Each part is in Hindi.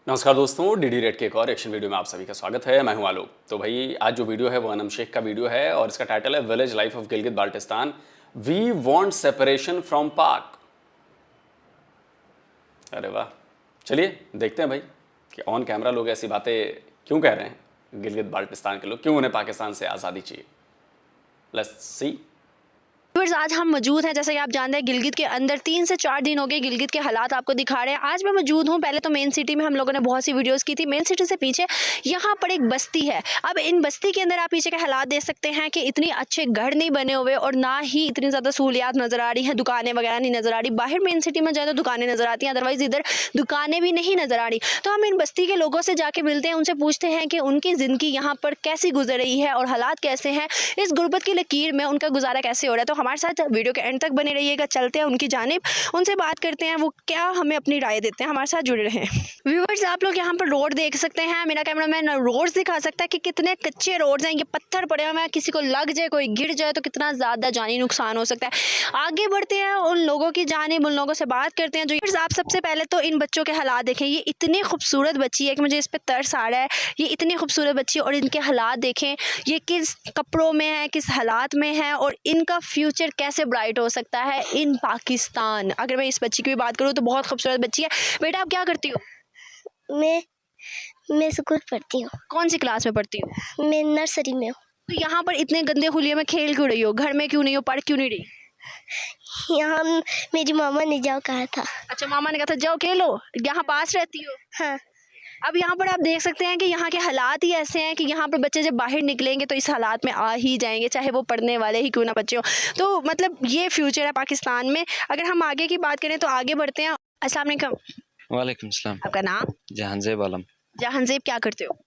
नमस्कार दोस्तों, डीडी रेड के एक और एक्शन वीडियो में आप सभी का स्वागत है। मैं हूं आलोक। तो भाई आज जो वीडियो है वो अनम शेख का वीडियो है और इसका टाइटल है village life of Gilgit Baltistan, we want separation from Pak. अरे वाह, चलिए देखते हैं भाई कि ऑन कैमरा लोग ऐसी बातें क्यों कह रहे हैं। गिलगित बाल्टिस्तान के लोग क्यों उन्हें पाकिस्तान से आज़ादी चाहिए। Let's see. व्यूअर्स, आज हम मौजूद हैं, जैसे कि आप जानते हैं, गिलगित के अंदर 3 से 4 दिन हो गए गिलगित के हालात आपको दिखा रहे हैं। आज मैं मौजूद हूं, पहले तो मेन सिटी में हम लोगों ने बहुत सी वीडियोस की थी। मेन सिटी से पीछे यहां पर एक बस्ती है। अब इन बस्ती के अंदर आप पीछे के हालात देख सकते हैं कि इतनी अच्छे घर नहीं बने हुए और ना ही इतनी ज़्यादा सहूलियात नज़र आ रही हैं, दुकानें वगैरह नहीं नज़र आ रही। बाहर मेन सिटी में जाए तो दुकानें नज़र आती हैं, अदरवाइज़ इधर दुकानें भी नहीं नज़र आ रही। तो हम इन बस्ती के लोगों से जाके मिलते हैं, उनसे पूछते हैं कि उनकी ज़िंदगी यहाँ पर कैसी गुजर रही है और हालात कैसे हैं, इस गुर्बत की लकीर में उनका गुजारा कैसे हो रहा है। तो हमारे साथ वीडियो के एंड तक बने रहिएगा। चलते हैं उनकी जानिब, उनसे बात करते हैं, वो क्या हमें अपनी राय देते हैं। हमारे साथ जुड़े रहें। व्यूअर्स, आप लोग यहाँ पर रोड देख सकते हैं। मेरा कैमरामैन रोड्स दिखा सकता है कि कितने कच्चे रोड्स हैं। ये पत्थर पड़े हुए हैं, किसी को लग जाए, कोई गिर जाए तो कितना ज़्यादा जानी नुकसान हो सकता है। आगे बढ़ते हैं, उन लोगों की जानिब, उन लोगों से बात करते हैं। जो आप सबसे पहले तो इन बच्चों के हालात देखें। ये इतनी खूबसूरत बच्ची है कि मुझे इस पर तरस आ रहा है। ये इतनी खूबसूरत बच्ची और इनके हालात देखें, ये किस कपड़ों में है, किस हालात में है और इनका फ्यूचर कैसे ब्राइट हो सकता है इन पाकिस्तान। अगर मैं इस बच्ची की भी बात करूँ तो बहुत खूबसूरत बच्ची है। बेटा, आप क्या करती हो? मैं स्कूल पढ़ती हूँ। कौन सी क्लास में पढ़ती हो? मैं नर्सरी में हूँ। तो यहाँ पर इतने गंदे खुलिये में खेल क्यों रही हो? घर में क्यों नहीं हो? पढ़ क्यों नहीं रही? यहाँ मेरी मामा ने जाओ कहा था। अच्छा, मामा ने कहा था जाओ खेलो। यहाँ पास रहती हो? हाँ। अब यहाँ पर आप देख सकते हैं कि यहाँ के हालात ही ऐसे हैं कि यहाँ पर बच्चे जब बाहर निकलेंगे तो इस हालात में आ ही जाएंगे, चाहे वो पढ़ने वाले ही क्यों ना बच्चे हो। तो मतलब ये फ्यूचर है पाकिस्तान में। अगर हम आगे की बात करें तो आगे बढ़ते हैं। अस्सलाम वालेकुम। वालेकुम सलाम। आपका नाम? जहांजेब आलम। जहांजेब, क्या करते हो?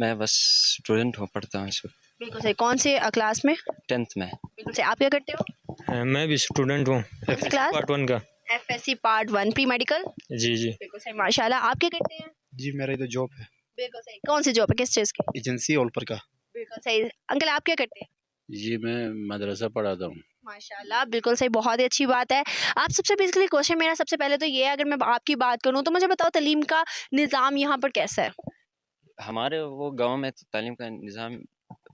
मैं बस स्टूडेंट हूँ, पढ़ता हूँ इस वक्त। बिल्कुल सही। कौन से क्लास में? 10th में। बिल्कुल सही। आप क्या करते हो? मैं भी स्टूडेंट हूँ, क्लास? पार्ट 1 का। FSC part 1 premedical. जी जी। बिल्कुल सही, माशाल्लाह। आप क्या करते हैं? जी मेरा इधर जॉब है, बिल्कुल सही। कौन सी जॉब है, किस चीज़ की? एजेंसी ओलपर का। बिल्कुल सही। अंकल, आप क्या करते हैं? जी मैं मदरसा पढ़ाता हूँ। माशाल्लाह, बिल्कुल सही, बहुत ही अच्छी बात है। आप सबसे बेसिकली क्वेश्चन मेरा सबसे पहले तो ये है, अगर मैं आपकी बात करूँ तो मुझे बताओ तालीम का निज़ाम यहाँ पर कैसा है? हमारे वो गांव में तो तालीम का निज़ाम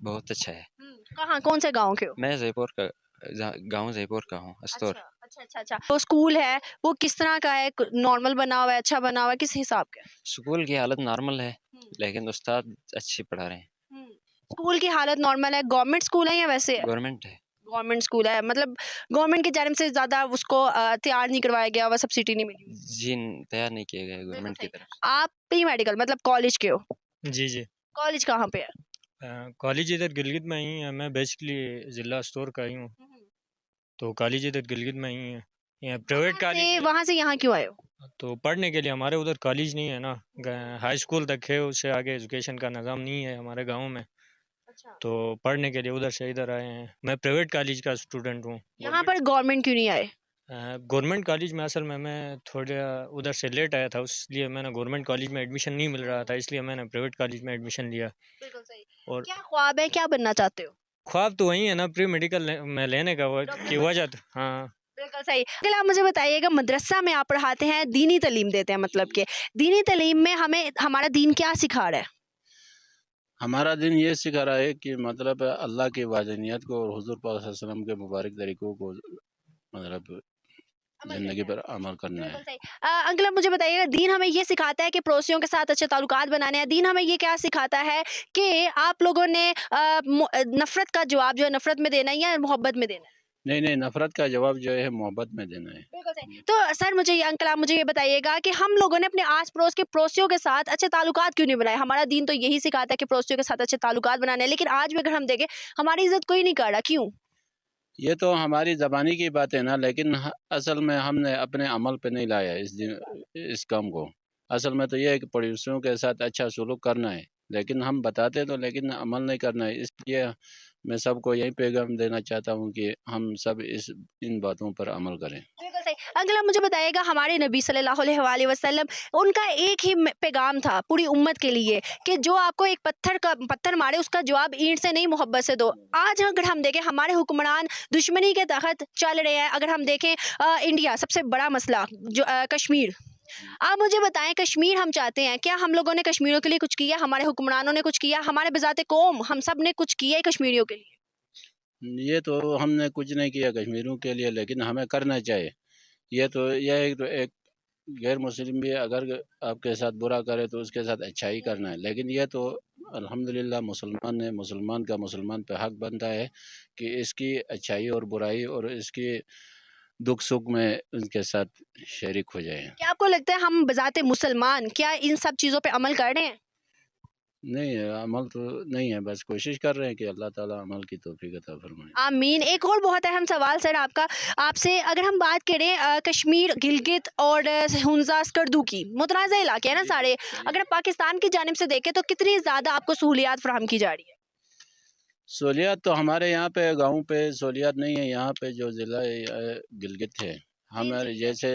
बहुत अच्छा है। कहाँ, कौन से गाँव के हो? मैं जयपुर का, गांव जयपुर का हूँ, अस्तौर। अच्छा। तो स्कूल है वो किस तरह का है? नॉर्मल बना हुआ है, अच्छा बना हुआ है, किस हिसाब का है? स्कूल की हालत नॉर्मल है, लेकिन उस्ताद अच्छी पढ़ा रहे हैं। स्कूल की हालत नॉर्मल है। गवर्नमेंट स्कूल है या वैसे है? गवर्नमेंट है। गवर्नमेंट स्कूल है, मतलब गवर्नमेंट की जानिब से ज़्यादा उसको तैयार नहीं करवाया गया, वह सब्सिडी नहीं मिली? जी तैयार नहीं किया गया गवर्नमेंट की तरफ। आप प्री मेडिकल मतलब कॉलेज के हो? जी जी। कॉलेज कहाँ पे है? कॉलेज इधर गिलगित में ही है। मैं बेसिकली ज़िला अस्तौर का ही हूँ, तो कॉलेज इधर गिलगित में ही है। यहाँ प्राइवेट कॉलेज। वहाँ से यहाँ क्यों आए हो? तो पढ़ने के लिए, हमारे उधर कॉलेज नहीं है ना, हाई स्कूल तक है, उससे आगे एजुकेशन का निज़ाम नहीं है हमारे गांव में। अच्छा। तो पढ़ने के लिए उधर से इधर आए हैं। मैं प्राइवेट कॉलेज का स्टूडेंट हूँ। यहाँ पर गवर्नमेंट क्यों नहीं आए? गवर्नमेंट कॉलेज में असल में मैं थोड़ा उधर से लेट आया था, इसलिए मैंने गवर्नमेंट कॉलेज में एडमिशन नहीं मिल रहा था, इसलिए मैंने प्राइवेट कॉलेज में एडमिशन लिया। बिल्कुल सही। और क्या ख्वाब है, क्या बनना चाहते हो? ख्वाब तो वही है ना, प्री मेडिकल में लेने का की वजह तो। हाँ बिल्कुल सही। अगर आप मुझे बताइएगा, मदरसा में आप पढ़ाते हैं, दीनी तालीम देते हैं, मतलब कि दीनी तालीम में हमें हमारा दीन क्या सिखा रहा है? हमारा दिन ये सिखा रहा है कि मतलब अल्लाह की वाजनियत को और हुजूर पाक सल्लल्लाहु अलैहि वसल्लम के मुबारक तरीक़ों को मतलब ज़िंदगी पर अमल करना है। बिल्कुल सही। अंकल, आप मुझे बताइएगा, दीन हमें ये सिखाता है कि पड़ोसियों के साथ अच्छे ताल्लुकात बनाने हैं। दीन हमें ये क्या सिखाता है कि आप लोगों ने नफ़रत का जवाब जो है नफ़रत में देना है या मोहब्बत में देना है? नहीं, नफ़रत का जवाब जो है मोहब्बत में देना है। बिल्कुल सही। तो सर मुझे ये, अंकल आप मुझे ये बताइएगा कि हम लोगों ने अपने आस पड़ोस के पड़ोसियों के साथ अच्छे ताल्लुकात क्यों नहीं बनाए? हमारा दीन तो यही सिखाता है कि पड़ोसियों के साथ अच्छे ताल्लुकात बनाने हैं, लेकिन आज भी अगर हम देखें हमारी इज्जत कोई नहीं कर रहा, क्यों? ये तो हमारी ज़बानी की बात है ना, लेकिन असल में हमने अपने अमल पे नहीं लाया इस काम को। असल में तो ये है कि पड़ोसियों के साथ अच्छा सलूक करना है, लेकिन हम बताते तो लेकिन अमल नहीं करना है। इसलिए मैं सबको यही पैगाम देना चाहता हूँ कि हम सब इन बातों पर अमल करें। बिल्कुल सही। अंकल, आप मुझे बताइएगा, हमारे नबी सल्लल्लाहु अलैहि वसल्लम, उनका एक ही पैगाम था पूरी उम्मत के लिए कि जो आपको एक पत्थर मारे उसका जवाब ईंट से नहीं, मोहब्बत से दो। आज अगर हम देखें, हमारे हुक्मरान दुश्मनी के तहत चल रहे हैं। अगर हम देखें इंडिया, सबसे बड़ा मसला जो कश्मीर, आप मुझे बताएं, कश्मीर हम चाहते हैं, क्या हम लोगों ने कश्मीरियों के लिए कुछ किया? हमारे हुक्मरानों ने कुछ किया? हमारे बिजाते कौम हम सब ने कुछ किया है कश्मीरियों के लिए? ये तो हमने कुछ नहीं किया कश्मीरियों के लिए, लेकिन हमें करना चाहिए। ये तो यह एक गैर मुस्लिम भी अगर आपके साथ बुरा करे तो उसके साथ अच्छाई करना है, लेकिन ये तो अल्हम्दुलिल्लाह मुसलमान है, मुसलमान का मुसलमान पे हक बनता है कि इसकी अच्छाई और बुराई और इसकी दुख सुख में उनके साथ शरीक हो जाए। क्या आपको लगता है हम बिजाते मुसलमान क्या इन सब चीज़ों पे अमल कर रहे हैं? नहीं, अमल तो नहीं है, बस कोशिश कर रहे हैं कि अल्लाह ताला अमल की तौफीक अता फरमाए। आमीन। एक और बहुत अहम सवाल सर आपसे अगर हम बात करें कश्मीर, गिलगित और हुंजा स्कर्दू की, मुतनाज़ा इलाके हैं ना सारे, अगर पाकिस्तान की जानिब से देखें तो कितनी ज़्यादा आपको सहूलियात फराहम की जा रही है? सहूलियात तो हमारे यहाँ पे गाँव पे सहूलियात नहीं है। यहाँ पे जो ज़िला गिलगित है, हमारे जैसे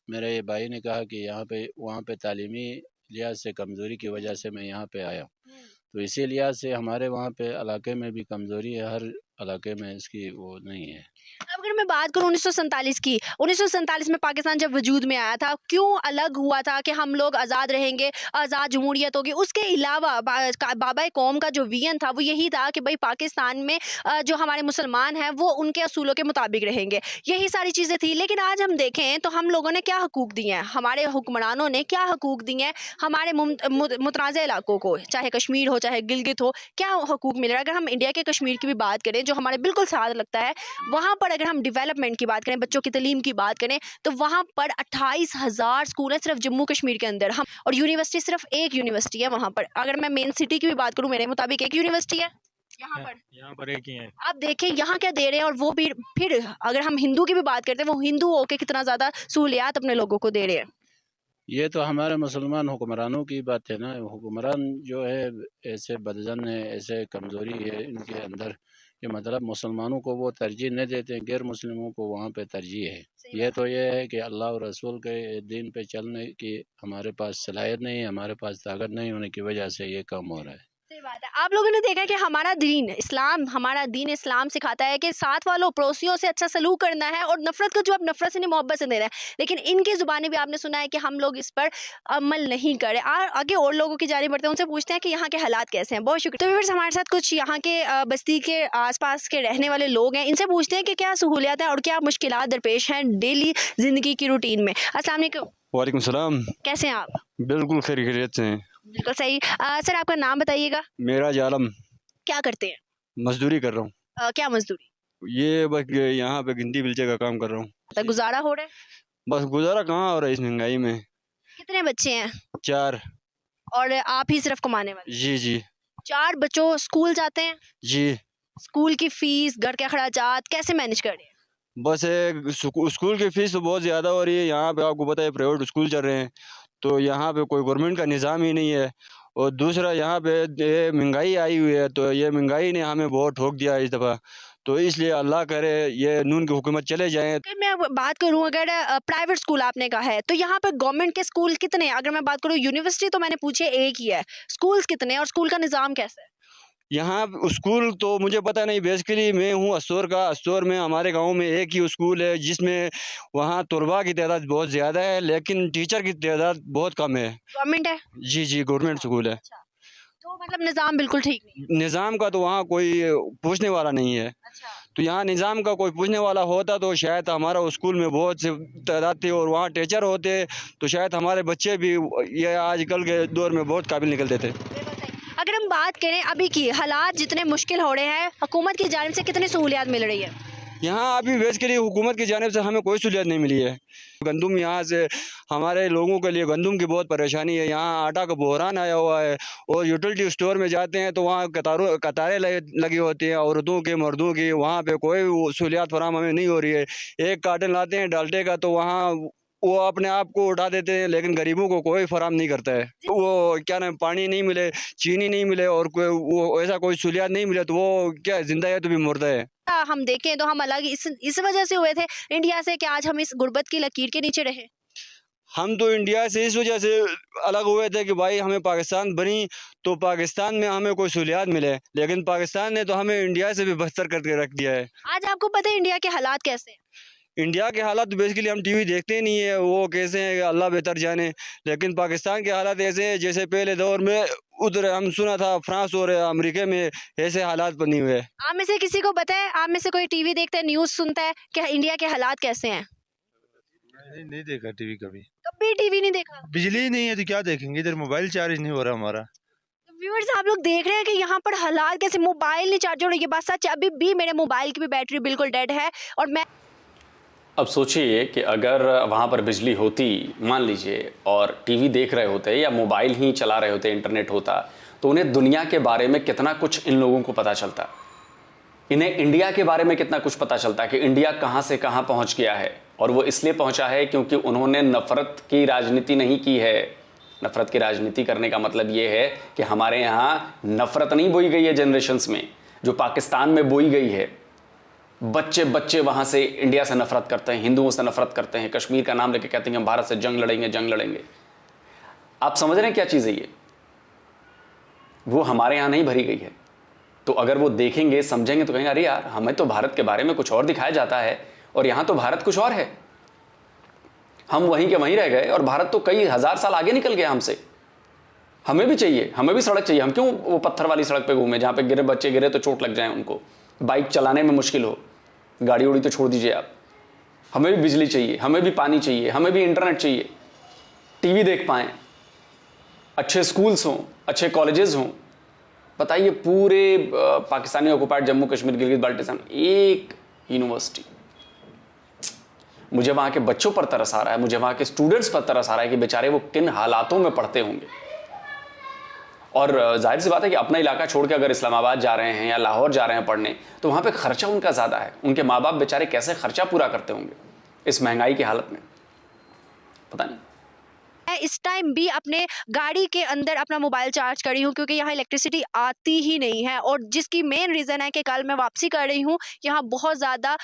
मेरे भाई ने कहा कि यहाँ पे वहाँ पे तालीमी लिहाज से कमज़ोरी की वजह से मैं यहाँ पे आया, तो इसी लिहाज से हमारे वहाँ पे इलाके में भी कमज़ोरी है, हर इलाके में इसकी वो नहीं है। अब अगर मैं बात करूँ 1947 की, 1947 में पाकिस्तान जब वजूद में आया था, क्यों अलग हुआ था कि हम लोग आज़ाद रहेंगे, आज़ाद जमहूरियत होगी? उसके अलावा बाबा कौम का जो विजन था वो यही था कि भाई पाकिस्तान में जो हमारे मुसलमान हैं वो उनके असूलों के मुताबिक रहेंगे, यही सारी चीज़ें थी। लेकिन आज हम देखें तो हम लोगों ने क्या हकूक़ दिए हैं, हमारे हुक्मरानों ने क्या हकूक़ दिए हैं हमारे मुतनाज़ा इलाकों को, चाहे कश्मीर हो चाहे गिलगित हो, क्या हकूक़ मिल रहा है? अगर हम इंडिया के कश्मीर की भी बात करें जो हमारे बिल्कुल साथ लगता है, वहाँ पर अगर हम डेवलपमेंट की बात करें, बच्चों की तालीम की बात करें, तो वहाँ पर 28,000 स्कूल है सिर्फ जम्मू कश्मीर के अंदर। हम और यूनिवर्सिटी सिर्फ एक यूनिवर्सिटी है वहाँ पर। अगर मैं मेन सिटी की भी बात करूँ, मेरे मुताबिक एक यूनिवर्सिटी है यहाँ पर एक ही है। आप देखें यहाँ क्या दे रहे हैं, और वो भी फिर अगर हम हिंदू की भी बात करते हैं, वो हिंदू होके कितना ज़्यादा सहूलियात अपने लोगों को दे रहे हैं। ये तो हमारे मुसलमान हुक्मरानों की बात है ना। हुक्मरान जो है ऐसे बदजन है, ऐसे कमज़ोरी है इनके अंदर कि मतलब मुसलमानों को वो तरजीह नहीं देते हैं, गैर मुस्लिमों को वहाँ पे तरजीह है। ये तो ये है कि अल्लाह और रसूल के दीन पे चलने की हमारे पास सलाहियत नहीं है, हमारे पास ताकत नहीं होने की वजह से ये काम हो रहा है। सही बात है। आप लोगों ने देखा कि हमारा दीन इस्लाम सिखाता है कि साथ वालों पड़ोसियों से अच्छा सलूक करना है, और नफरत का जवाब नफरत से नहीं मोहब्बत से देना है। लेकिन इनकी ज़ुबानी भी आपने सुना है कि हम लोग इस पर अमल नहीं करें। आगे और लोगों की जानिब बढ़ते हैं, उनसे पूछते हैं कि यहाँ के हालात कैसे हैं। बहुत शुक्रिया। तो व्यूअर्स, हमारे साथ कुछ यहाँ के बस्ती के आसपास के रहने वाले लोग हैं, इनसे पूछते हैं कि क्या सहूलियत है और क्या मुश्किलात दरपेश हैं डेली ज़िंदगी की रूटीन में। अस्सलाम वालेकुम। वालेकुम सलाम। कैसे हैं आप? बिल्कुल खैरियत से हैं। बिल्कुल सही। सर आपका नाम बताइएगा। मेरा जालम, क्या करते हैं? मजदूरी कर रहा हूँ। क्या मजदूरी? ये बस यहाँ पे गिनती बिल्चे का काम कर रहा हूँ। तो गुजारा हो रहा है? बस गुजारा कहाँ हो रहा है इस महंगाई में। कितने बच्चे हैं? 4। और आप ही सिर्फ कमाने वाले? जी जी 4 बच्चों स्कूल जाते हैं? जी। स्कूल की फीस, घर के अखराजात कैसे मैनेज कर रहे हैं? बस स्कूल की फीस तो बहुत ज़्यादा हो रही है। यहाँ पे आपको पता है प्राइवेट स्कूल चल रहे हैं, तो यहाँ पे कोई गवर्नमेंट का निज़ाम ही नहीं है। और दूसरा यहाँ पे ये महंगाई आई हुई है, तो ये महंगाई ने हमें बहुत ठोक दिया इस दफ़ा। तो इसलिए अल्लाह करे ये नून की हुकूमत चले जाएँ। अगर मैं बात करूँ, अगर प्राइवेट स्कूल आपने कहा है, तो यहाँ पर गवर्नमेंट के स्कूल कितने हैं? अगर मैं बात करूँ यूनिवर्सिटी तो मैंने पूछी एक ही है, स्कूल्स कितने हैं और स्कूल का निज़ाम कैसा है? यहाँ स्कूल तो मुझे पता नहीं, बेसिकली मैं हूँ अस्तौर का। अस्तौर में हमारे गांव में एक ही स्कूल है, जिसमें वहाँ तलबा की तादाद बहुत ज़्यादा है, लेकिन टीचर की तादाद बहुत कम है। गवर्नमेंट है? जी जी गवर्नमेंट स्कूल है। अच्छा, तो मतलब निज़ाम बिल्कुल ठीक नहीं? निज़ाम का तो वहाँ कोई पूछने वाला नहीं है। अच्छा, तो यहाँ निज़ाम का कोई पूछने वाला होता तो शायद हमारा स्कूल में बहुत से तादाद थी, और वहाँ टीचर होते तो शायद हमारे बच्चे भी ये आजकल के दौर में बहुत काबिल निकलते थे। अगर हम बात करें अभी की हालात जितने मुश्किल हो रहे हैं, हुकूमत की जानिब से कितनी सहूलियात मिल रही है? यहाँ अभी बेसिकली हुकूमत की जानिब से हमें कोई सहूलियत नहीं मिली है। गंदम यहाँ से हमारे लोगों के लिए गंदम की बहुत परेशानी है। यहाँ आटा का बहरान आया हुआ है, और यूटिलिटी स्टोर में जाते हैं तो वहाँ कतारें लगी होती हैं औरतों की मर्दों की। वहाँ पे कोई सहूलियात फराहम हमें नहीं हो रही है। एक कार्टन लाते हैं डाल्टे का तो वहाँ वो अपने आप को उठा देते हैं, लेकिन गरीबों को कोई फराहम नहीं करता है। वो क्या नाम, पानी नहीं मिले, चीनी नहीं मिले, और कोई वो ऐसा कोई सहूलियात नहीं मिले तो वो क्या जिंदा है तो भी मुर्दा है। हम देखें तो हम अलग इस वजह से हुए थे इंडिया से कि आज हम इस गुर्बत की लकीर के नीचे रहे। हम तो इंडिया से इस वजह से अलग हुए थे कि भाई हमें पाकिस्तान बनी तो पाकिस्तान में हमें कोई सहूलियात मिले, लेकिन पाकिस्तान ने तो हमें इंडिया से भी बदतर करके रख दिया है। आज आपको पता है इंडिया के हालात कैसे हैं? इंडिया के हालात तो बेसिकली हम टीवी देखते ही नहीं है, वो कैसे हैं अल्लाह बेहतर जाने। लेकिन पाकिस्तान के हालात ऐसे हैं जैसे पहले दौर में उधर हम सुना था फ्रांस और अमेरिका में ऐसे हालात बने हुए हैं। आप में से किसी को पता है, आप में से कोई टीवी देखता है, न्यूज़ सुनता है कि इंडिया के हालात कैसे हैं? नहीं देखा टीवी कभी। कभी टीवी नहीं देखा। बिजली ही नहीं है तो क्या देखेंगे, इधर मोबाइल चार्ज नहीं हो रहा हमारा। व्यूअर्स, आप लोग देख रहे हैं कि यहाँ पर हालात कैसे, मोबाइल नहीं चार्ज हो रहा। ये बात सच है, अभी भी मेरे मोबाइल की भी बैटरी बिल्कुल डेड है। और मैं अब सोचिए कि अगर वहाँ पर बिजली होती, मान लीजिए, और टीवी देख रहे होते या मोबाइल ही चला रहे होते, इंटरनेट होता, तो उन्हें दुनिया के बारे में कितना कुछ इन लोगों को पता चलता। इन्हें इंडिया के बारे में कितना कुछ पता चलता कि इंडिया कहाँ से कहाँ पहुँच गया है। और वो इसलिए पहुँचा है क्योंकि उन्होंने नफ़रत की राजनीति नहीं की है। नफ़रत की राजनीति करने का मतलब ये है कि हमारे यहाँ नफ़रत नहीं बोई गई है जनरेशन्स में, जो पाकिस्तान में बोई गई है। बच्चे बच्चे वहाँ से इंडिया से नफ़रत करते हैं, हिंदुओं से नफ़रत करते हैं, कश्मीर का नाम लेके कहते हैं हम भारत से जंग लड़ेंगे, जंग लड़ेंगे। आप समझ रहे हैं क्या चीज़ है ये? वो हमारे यहाँ नहीं भरी गई है। तो अगर वो देखेंगे, समझेंगे, तो कहेंगे अरे यार, हमें तो भारत के बारे में कुछ और दिखाया जाता है और यहाँ तो भारत कुछ और है। हम वहीं के वहीं रह गए और भारत तो कई हज़ार साल आगे निकल गया हमसे। हमें भी चाहिए, हमें भी सड़क चाहिए। हम क्यों वो पत्थर वाली सड़क पे घूमें जहाँ पे गिरे बच्चे गिरे तो चोट लग जाए उनको, बाइक चलाने में मुश्किल हो, गाड़ी उड़ी तो छोड़ दीजिए आप। हमें भी बिजली चाहिए, हमें भी पानी चाहिए, हमें भी इंटरनेट चाहिए, टीवी देख पाएँ, अच्छे स्कूल्स हों, अच्छे कॉलेजेस हों। बताइए, पूरे पाकिस्तानी ऑक्युपाइड जम्मू कश्मीर गिलगित बाल्टिस्तान एक यूनिवर्सिटी। मुझे वहाँ के बच्चों पर तरस आ रहा है, मुझे वहाँ के स्टूडेंट्स पर तरस आ रहा है कि बेचारे वो किन हालातों में पढ़ते होंगे। और जाहिर सी बात है कि अपना इलाका छोड़ के अगर इस्लामाबाद जा रहे हैं या लाहौर जा रहे हैं पढ़ने, तो वहाँ पे खर्चा उनका ज़्यादा है। उनके माँ बाप बेचारे कैसे खर्चा पूरा करते होंगे इस महंगाई की हालत में, पता नहीं। मैं इस टाइम भी अपने गाड़ी के अंदर अपना मोबाइल चार्ज कर रही हूँ क्योंकि यहाँ इलेक्ट्रिसिटी आती ही नहीं है, और जिसकी मेन रीज़न है कि कल मैं वापसी कर रही हूँ, यहाँ बहुत ज़्यादा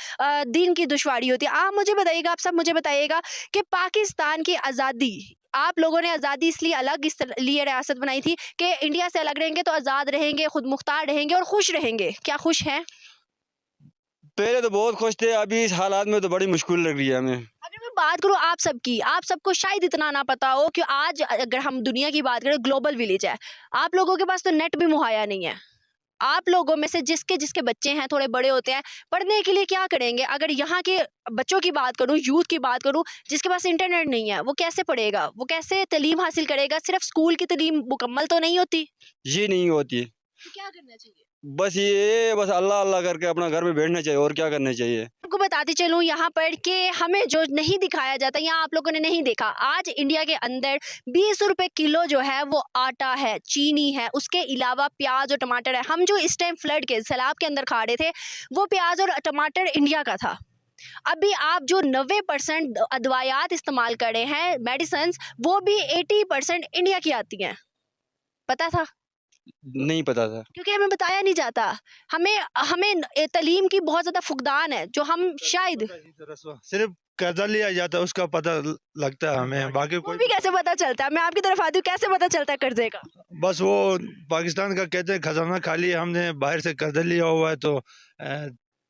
दिन की दुश्वारी होती है। आप मुझे बताइएगा, आप सब मुझे बताइएगा कि पाकिस्तान की आज़ादी, आप लोगों ने आज़ादी इसलिए अलग लिए रियासत बनाई थी कि इंडिया से अलग रहेंगे तो आज़ाद रहेंगे, खुद मुख्तार रहेंगे और खुश रहेंगे। क्या खुश हैं? पहले तो बहुत खुश थे, अभी इस हालात में तो बड़ी मुश्किल लग रही है हमें। अगर मैं बात करूँ आप सबकी, आप सबको शायद इतना ना पता हो कि आज अगर हम दुनिया की बात करें, ग्लोबल विलेज है। आप लोगों के पास तो नेट भी मुहैया नहीं है। आप लोगों में से जिसके बच्चे हैं, थोड़े बड़े होते हैं, पढ़ने के लिए क्या करेंगे? अगर यहाँ के बच्चों की बात करूँ, यूथ की बात करूँ, जिसके पास इंटरनेट नहीं है, वो कैसे पढ़ेगा? वो कैसे तालीम हासिल करेगा? सिर्फ स्कूल की तालीम मुकम्मल तो नहीं होती। ये नहीं होती, तो क्या करना चाहिए? बस अल्लाह अल्लाह करके अपना घर में बैठना चाहिए, और क्या करना चाहिए। आपको बताती चलूँ यहाँ पर कि हमें जो नहीं दिखाया जाता, यहाँ आप लोगों ने नहीं देखा, आज इंडिया के अंदर 20 रुपए किलो जो है वो आटा है, चीनी है, उसके अलावा प्याज और टमाटर है। हम जो इस टाइम फ्लड के सैलाब के अंदर खा रहे थे, वो प्याज और टमाटर इंडिया का था। अभी आप जो 90% अदवायात इस्तेमाल कर रहे हैं, मेडिसिन, वो भी 80% इंडिया की आती हैं। पता था? नहीं पता था, क्योंकि हमें बताया नहीं जाता। हमें तालीम की बहुत ज़्यादा फुकदान है, जो हम शायद सिर्फ कर्जा लिया जाता है उसका पता लगता है हमें, बाकी वो कोई भी कैसे पता चलता है? मैं आपकी तरफ आती हूँ, कैसे पता चलता है कर्जे का? बस वो पाकिस्तान का कहते हैं खजाना खाली है, हमने बाहर से कर्जा लिया हुआ है, तो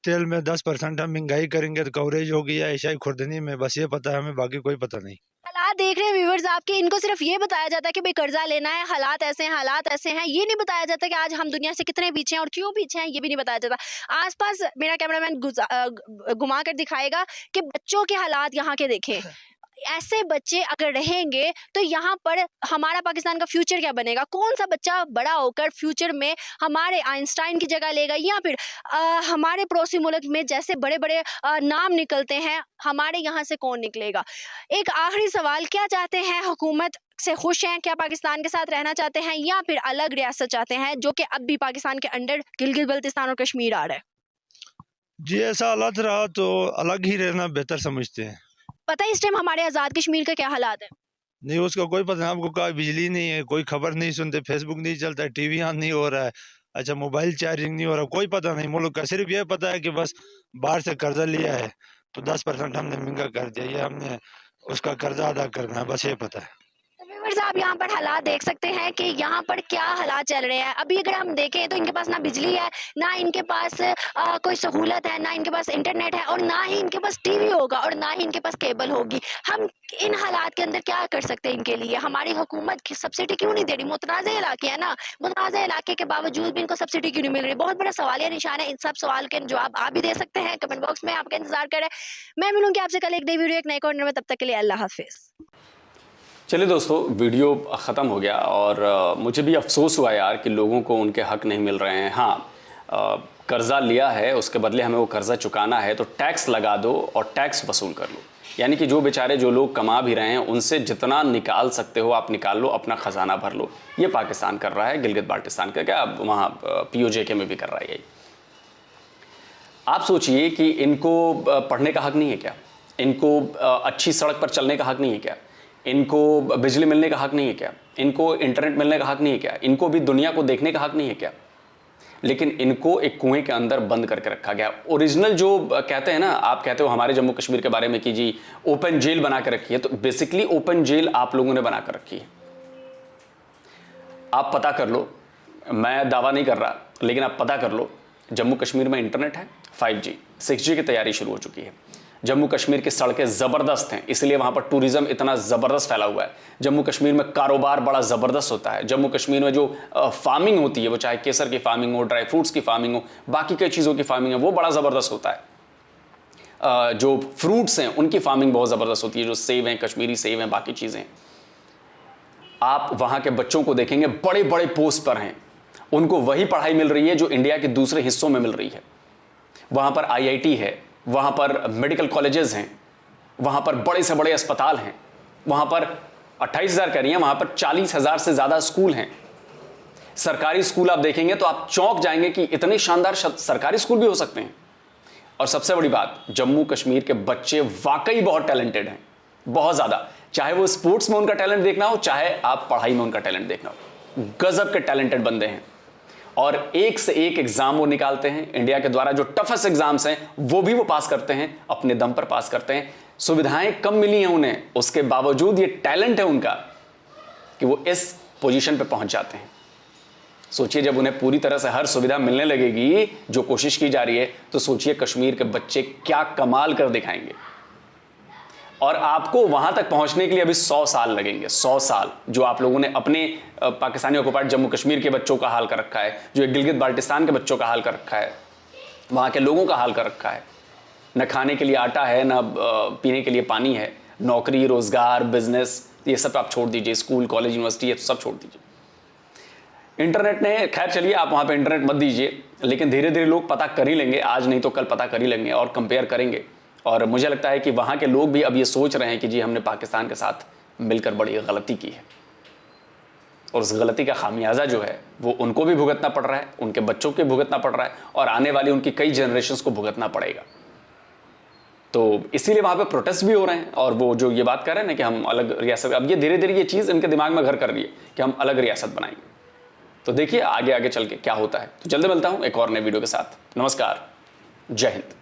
तेल में 10% हम महंगाई करेंगे तो कवरेज होगी या एशियाई खुर्दनी में, बस ये पता है हमें, बाकी कोई पता नहीं। हालात देख रहे हैं व्यूअर्स आपके, इनको सिर्फ ये बताया जाता है कि भाई कर्जा लेना है, हालात ऐसे हैं, हालात ऐसे हैं। ये नहीं बताया जाता कि आज हम दुनिया से कितने पीछे हैं और क्यों पीछे हैं, ये भी नहीं बताया जाता। आसपास मेरा कैमरामैन घुमा कर दिखाएगा कि बच्चों के हालात यहाँ के देखें। ऐसे बच्चे अगर रहेंगे तो यहाँ पर हमारा पाकिस्तान का फ्यूचर क्या बनेगा? कौन सा बच्चा बड़ा होकर फ्यूचर में हमारे आइंस्टाइन की जगह लेगा, या फिर हमारे पड़ोसी मुल्क में जैसे बड़े बड़े नाम निकलते हैं, हमारे यहाँ से कौन निकलेगा? एक आखिरी सवाल, क्या चाहते हैं? हुकूमत से खुश हैं? क्या पाकिस्तान के साथ रहना चाहते हैं, या फिर अलग रियासत चाहते हैं जो कि अब भी पाकिस्तान के अंडर गिलगित बल्तिस्तान और कश्मीर आ रहा है? जी ऐसा हालात रहा तो अलग ही रहना बेहतर समझते हैं। पता है इस टाइम हमारे आज़ाद कश्मीर का क्या हालात है? नहीं उसका कोई पता नहीं, आपको कहा बिजली नहीं है, कोई खबर नहीं सुनते, फेसबुक नहीं चलता है, टीवी ऑन नहीं हो रहा है, अच्छा मोबाइल चार्जिंग नहीं हो रहा, कोई पता नहीं मुल्क का। सिर्फ ये पता है कि बस बाहर से कर्जा लिया है तो 10% हमने महंगा कर दिया, ये हमने उसका कर्जा अदा करना है, बस ये पता है। व्यूअर्स गाइस आप यहाँ पर हालात देख सकते हैं कि यहाँ पर क्या हालात चल रहे हैं। अभी अगर हम देखें तो इनके पास ना बिजली है, ना इनके पास कोई सहूलत है, ना इनके पास इंटरनेट है, और ना ही इनके पास टीवी होगा, और ना ही इनके पास केबल होगी। हम इन हालात के अंदर क्या कर सकते हैं इनके लिए? हमारी हुकूमत सब्सिडी क्यों नहीं दे रही? मुतनाज़ इलाके है ना, मुतनाज़ इलाके के बावजूद भी इनको सब्सिडी क्यों नहीं मिल रही? बहुत बड़ा सवालिया निशान है। इन सब सवाल के जवाब आप भी दे सकते हैं कमेंट बॉक्स में, आपका इंतजार कर रहे हैं। मैं मिलूंगी आपसे कल एक नई वीडियो एक नए कॉर्नर में, तब तक के लिए अल्लाह हाफिज़। चलिए दोस्तों, वीडियो ख़त्म हो गया और मुझे भी अफसोस हुआ यार कि लोगों को उनके हक नहीं मिल रहे हैं। हाँ, कर्ज़ा लिया है, उसके बदले हमें वो कर्ज़ा चुकाना है, तो टैक्स लगा दो और टैक्स वसूल कर लो। यानी कि जो बेचारे जो लोग कमा भी रहे हैं उनसे जितना निकाल सकते हो आप निकाल लो, अपना ख़जाना भर लो। ये पाकिस्तान कर रहा है, गिलगित बाल्टिस्तान का, क्या वहाँ POJK में भी कर रहा है यही। आप सोचिए कि इनको पढ़ने का हक नहीं है क्या? इनको अच्छी सड़क पर चलने का हक नहीं है क्या? इनको बिजली मिलने का हक नहीं है क्या? इनको इंटरनेट मिलने का हक नहीं है क्या? इनको भी दुनिया को देखने का हक नहीं है क्या? लेकिन इनको एक कुएं के अंदर बंद करके रखा गया। ओरिजिनल जो कहते हैं ना, आप कहते हो हमारे जम्मू कश्मीर के बारे में कि जी ओपन जेल बना के रखी है, तो बेसिकली ओपन जेल आप लोगों ने बना कर रखी है। आप पता कर लो, मैं दावा नहीं कर रहा, लेकिन आप पता कर लो, जम्मू कश्मीर में इंटरनेट है, 5G 6G की तैयारी शुरू हो चुकी है। जम्मू कश्मीर की सड़कें ज़बरदस्त हैं, इसलिए वहाँ पर टूरिज़्म इतना ज़बरदस्त फैला हुआ है। जम्मू कश्मीर में कारोबार बड़ा ज़बरदस्त होता है। जम्मू कश्मीर में जो फार्मिंग होती है, वो चाहे केसर की फार्मिंग हो, ड्राई फ्रूट्स की फार्मिंग हो, बाकी कई चीज़ों की फार्मिंग है, वो बड़ा ज़बरदस्त होता है। जो फ्रूट्स हैं उनकी फार्मिंग बहुत ज़बरदस्त होती है, जो सेब हैं, कश्मीरी सेब हैं, बाकी चीज़ें। आप वहाँ के बच्चों को देखेंगे बड़े बड़े पोस्ट पर हैं, उनको वही पढ़ाई मिल रही है जो इंडिया के दूसरे हिस्सों में मिल रही है। वहाँ पर IIT है, वहाँ पर मेडिकल कॉलेजेस हैं, वहाँ पर बड़े से बड़े अस्पताल हैं, वहाँ पर 28,000 कह रही हैं, वहाँ पर 40,000 से ज़्यादा स्कूल हैं। सरकारी स्कूल आप देखेंगे तो आप चौंक जाएंगे कि इतने शानदार सरकारी स्कूल भी हो सकते हैं। और सबसे बड़ी बात, जम्मू कश्मीर के बच्चे वाकई बहुत टैलेंटेड हैं, बहुत ज़्यादा। चाहे वो स्पोर्ट्स में उनका टैलेंट देखना हो, चाहे आप पढ़ाई में उनका टैलेंट देखना हो, गजब के टैलेंटेड बंदे हैं। और एक से एक एग्जाम वो निकालते हैं। इंडिया के द्वारा जो टफेस्ट एग्जाम्स हैं वो भी वो पास करते हैं, अपने दम पर पास करते हैं। सुविधाएं कम मिली हैं उन्हें, उसके बावजूद ये टैलेंट है उनका कि वो इस पोजीशन पे पहुंच जाते हैं। सोचिए, जब उन्हें पूरी तरह से हर सुविधा मिलने लगेगी, जो कोशिश की जा रही है, तो सोचिए कश्मीर के बच्चे क्या कमाल कर दिखाएंगे। और आपको वहां तक पहुंचने के लिए अभी 100 साल लगेंगे, 100 साल। जो आप लोगों ने अपने पाकिस्तानी ऑक्युपाइड जम्मू कश्मीर के बच्चों का हाल कर रखा है, जो गिलगित बाल्टिस्तान के बच्चों का हाल कर रखा है, वहाँ के लोगों का हाल कर रखा है। न खाने के लिए आटा है, न पीने के लिए पानी है। नौकरी, रोजगार, बिजनेस, ये सब आप छोड़ दीजिए, स्कूल, कॉलेज, यूनिवर्सिटी, ये सब छोड़ दीजिए। इंटरनेट ने, खैर चलिए आप वहाँ पर इंटरनेट मत दीजिए, लेकिन धीरे धीरे लोग पता कर ही लेंगे, आज नहीं तो कल पता कर ही लेंगे और कंपेयर करेंगे। और मुझे लगता है कि वहाँ के लोग भी अब ये सोच रहे हैं कि जी हमने पाकिस्तान के साथ मिलकर बड़ी गलती की है, और उस गलती का खामियाजा जो है वो उनको भी भुगतना पड़ रहा है, उनके बच्चों को भुगतना पड़ रहा है, और आने वाली उनकी कई जनरेशन्स को भुगतना पड़ेगा। तो इसीलिए वहाँ पे प्रोटेस्ट भी हो रहे हैं, और वो जो ये बात कर रहे हैं ना कि हम अलग रियासत, अब ये धीरे धीरे ये चीज़ इनके दिमाग में घर कर रही है कि हम अलग रियासत बनाएंगे। तो देखिए आगे आगे चल के क्या होता है। तो जल्दी मिलता हूँ एक और नए वीडियो के साथ। नमस्कार, जय हिंद।